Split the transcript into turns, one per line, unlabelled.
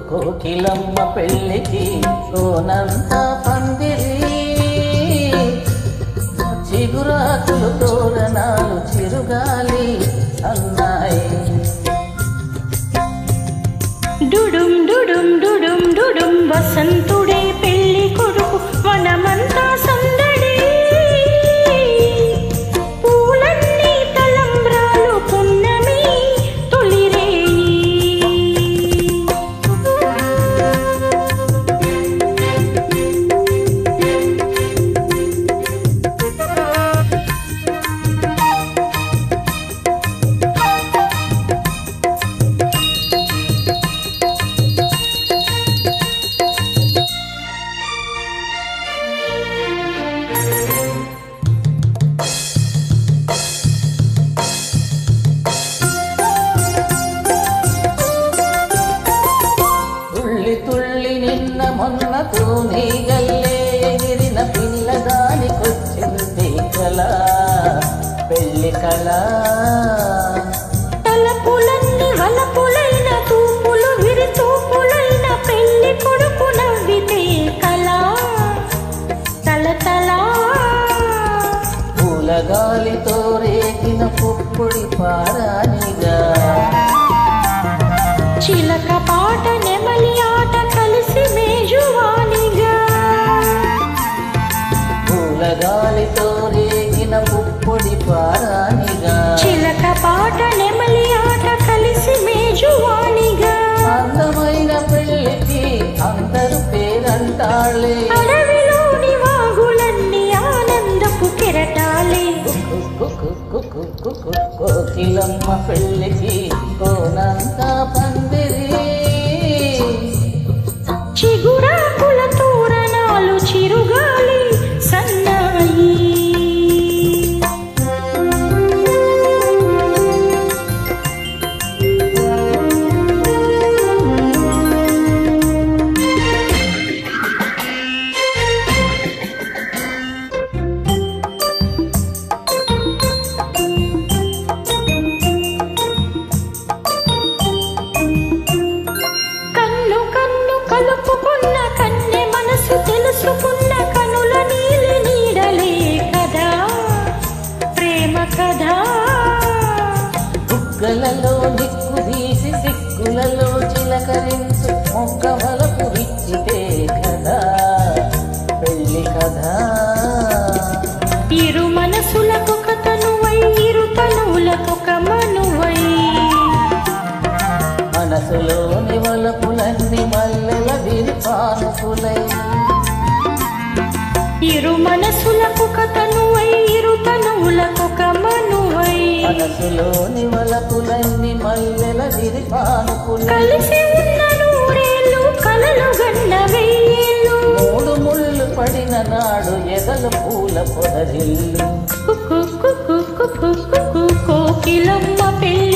కోకిలమ్మ పెళ్ళికి కోనంత పందిరి చిగురాకులు తోరణాలు చిరుగాలి అన్నాయి
డుడుం డుడుం డుడుం డుడుం వసంతుడే పెళ్లి కొడుకు వనమంతా సందడి పూలన్నీ తలంబ్రాలు పున్నమి తొలిరేయి
తుళ్ళి నిన్న మొన్న తూని గల్లే ఎగిరిన పిల్లదానికొచ్చింది కళ పెళ్లి కళ
తలపులన్నీ వలపులైన తూపులు విరితూపులైన పెళ్లి కొడుకు నవ్వితే కళ తలతల
పూలగాలితో రేగిన పుప్పుడి పారానిగా
చిలక పాట నెమలి ఆట కలిసి మేజువానిగా
పూలగాలితో రేగిన పుప్పుడి పారానిగా
చిలక పాట నెమలి ఆట కలిసి మేజువానిగా
అందమైన పెళ్ళికి అందరూ పేరంటాళ్ళే
అడవిలోని వాగులన్నీ ఆనందపు కెరటాలే
కోకిలమ్మ పెళ్ళికి కోనంత పందిరి
చిగురాకుల తోరణాలు చిరుగాలి సన్నాయి కన్ను కన్ను కలుపుకున్న కన్నె మనసు తెలుసుకున్న కనుల నీలి నీడలే కదా ప్రేమ కదా
బుగ్గలలో దిక్కు తీసి సిక్కులలో చిలకరించు మొగ్గ వలపు విచ్చితే కదా పెళ్లి కదా
ఇరు మనసులకొక తనువై ఇరు తనువులకొక మనువై
మనసులోని వలపులన్నీ మల్లెల విరిపానుకులై
ఇరు మనసులకొక తనువై ఇరు తనువులకొక మనువై
మనసులోని వలపులన్నీ మల్లెల విరిపానుకులై
కలిసి ఉన్న నూరేళ్ళు కలలు గన్న వెయ్యేళ్ళు
మూడు ముళ్ళు పడిన నాడు ఎదలు పూల పొదరిల్లు
కోకిలమ్మ పెళ్ళి